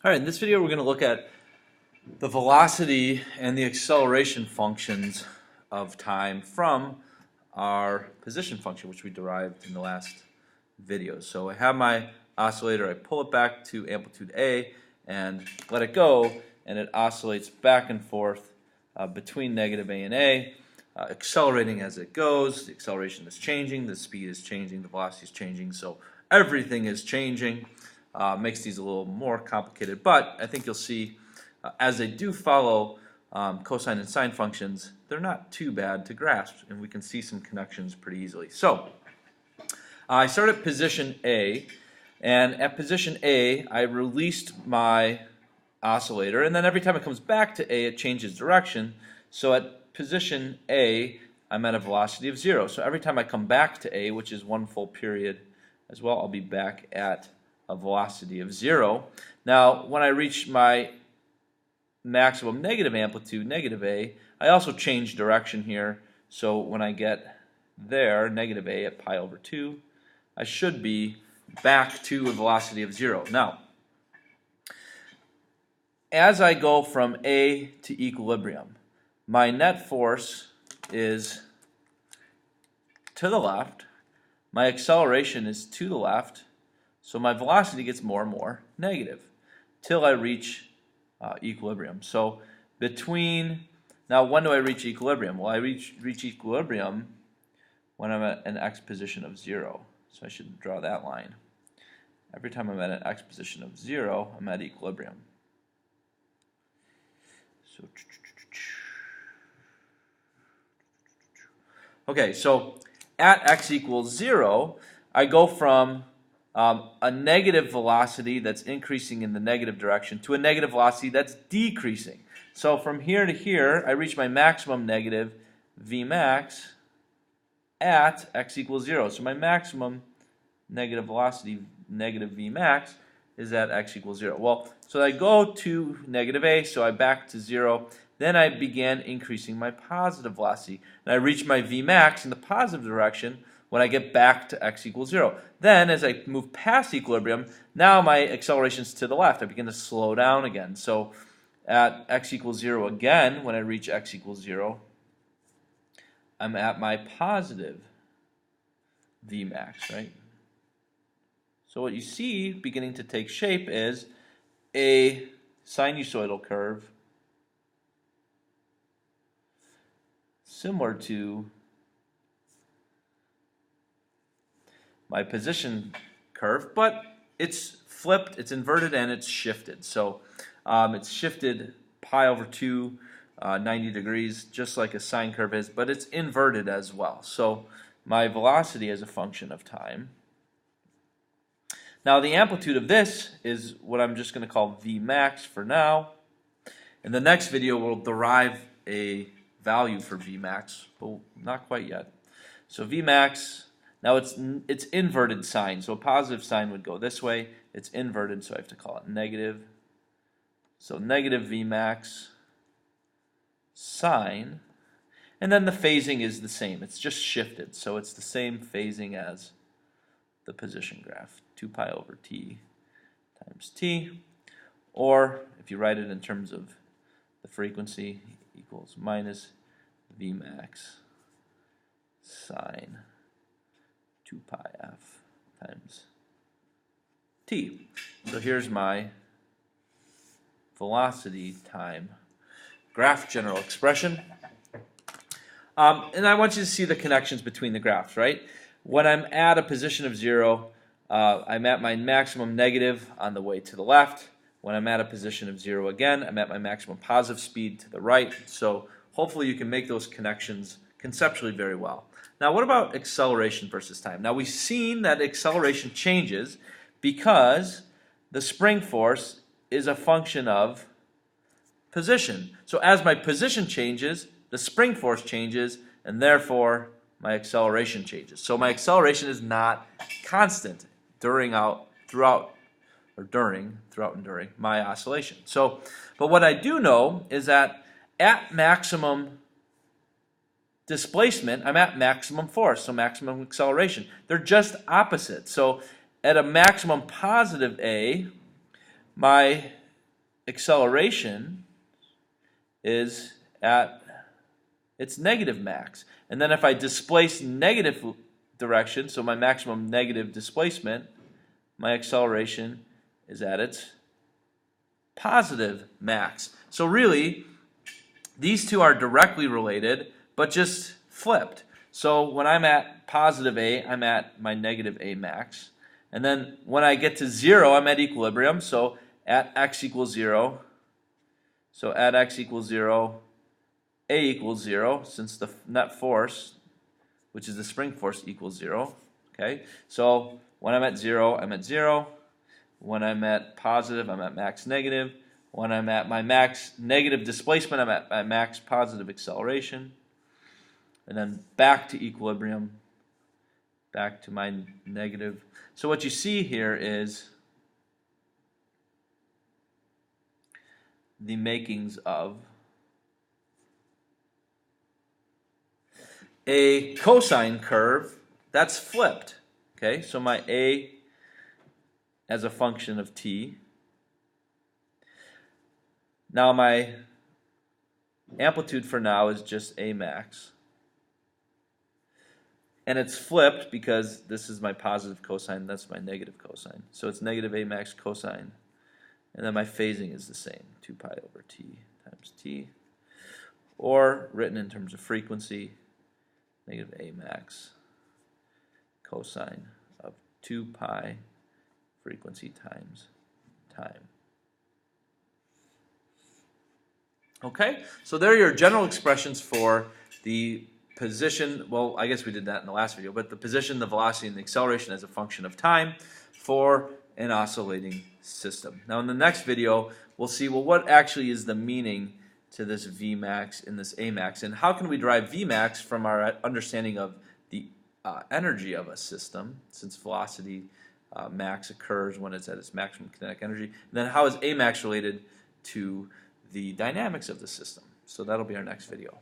All right, in this video we're going to look at the velocity and the acceleration functions of time from our position function, which we derived in the last video. So I have my oscillator, I pull it back to amplitude A and let it go, and it oscillates back and forth between negative A and A, accelerating as it goes. The acceleration is changing, the speed is changing, the velocity is changing, so everything is changing. Makes these a little more complicated, but I think you'll see as they do follow cosine and sine functions, they're not too bad to grasp, and we can see some connections pretty easily. So I start at position A, and at position A I released my oscillator, and then every time it comes back to A it changes direction. So at position A I'm at a velocity of 0. So every time I come back to A, which is one full period as well, I'll be back at a velocity of 0. Now when I reach my maximum negative amplitude, negative A, I also change direction here. So when I get there, negative A at pi over 2, I should be back to a velocity of 0. Now, as I go from A to equilibrium, my net force is to the left, my acceleration is to the left, so my velocity gets more and more negative till I reach equilibrium. So now when do I reach equilibrium? Well, I reach equilibrium when I'm at an x position of 0. So I should draw that line. Every time I'm at an x position of 0, I'm at equilibrium. So okay, so at x equals 0, I go from a negative velocity that's increasing in the negative direction to a negative velocity that's decreasing. So from here to here, I reach my maximum negative Vmax at x equals 0. So my maximum negative velocity, negative Vmax, is at x equals 0. Well, so I go to negative A, so I back to 0. Then I began increasing my positive velocity, and I reach my Vmax in the positive direction when I get back to x equals 0. Then as I move past equilibrium, now my acceleration's to the left. I begin to slow down again. So at x equals 0 again, when I reach x equals 0, I'm at my positive Vmax, right? So what you see beginning to take shape is a sinusoidal curve similar to my position curve, but it's flipped, it's inverted, and it's shifted. So it's shifted pi over 2, 90 degrees, just like a sine curve is, but it's inverted as well. So my velocity is a function of time. Now the amplitude of this is what I'm just going to call Vmax for now. In the next video we'll derive a value for Vmax, but not quite yet. So Vmax, now it's inverted sign, so a positive sign would go this way. It's inverted, so I have to call it negative. So negative Vmax sine, and then the phasing is the same. It's just shifted, so it's the same phasing as the position graph, 2 pi over t times t, or if you write it in terms of the frequency, equals minus Vmax sine 2 pi f times t. So here's my velocity time graph general expression. And I want you to see the connections between the graphs, right? When I'm at a position of 0, I'm at my maximum negative on the way to the left. When I'm at a position of 0 again, I'm at my maximum positive speed to the right. So hopefully you can make those connections conceptually very well. Now what about acceleration versus time? Now we've seen that acceleration changes because the spring force is a function of position. So as my position changes, the spring force changes, and therefore my acceleration changes. So my acceleration is not constant throughout and during my oscillation. So, but what I do know is that at maximum displacement, I'm at maximum force, so maximum acceleration. They're just opposite. So at a maximum positive A, my acceleration is at its negative max. And then if I displace negative direction, so my maximum negative displacement, my acceleration is at its positive max. So really, these two are directly related, but just flipped. So when I'm at positive A, I'm at my negative A max. And then when I get to 0, I'm at equilibrium. So at x equals 0, so at x equals 0, A equals 0, since the net force, which is the spring force, equals 0. Okay, so when I'm at 0, I'm at 0. When I'm at positive, I'm at max negative. When I'm at my max negative displacement, I'm at my max positive acceleration. And then back to equilibrium, back to my negative. So what you see here is the makings of a cosine curve that's flipped. Okay, so my A as a function of t. Now my amplitude for now is just A max. And it's flipped because this is my positive cosine, that's my negative cosine. So it's negative A max cosine. And then my phasing is the same, 2 pi over t times t. Or written in terms of frequency, negative A max cosine of 2 pi frequency times time. Okay, so there are your general expressions for the position, well, I guess we did that in the last video, but the position, the velocity, and the acceleration as a function of time for an oscillating system. Now in the next video, we'll see, well, what actually is the meaning to this Vmax and this Amax, and how can we derive Vmax from our understanding of the energy of a system, since velocity max occurs when it's at its maximum kinetic energy, and then how is Amax related to the dynamics of the system. So that'll be our next video.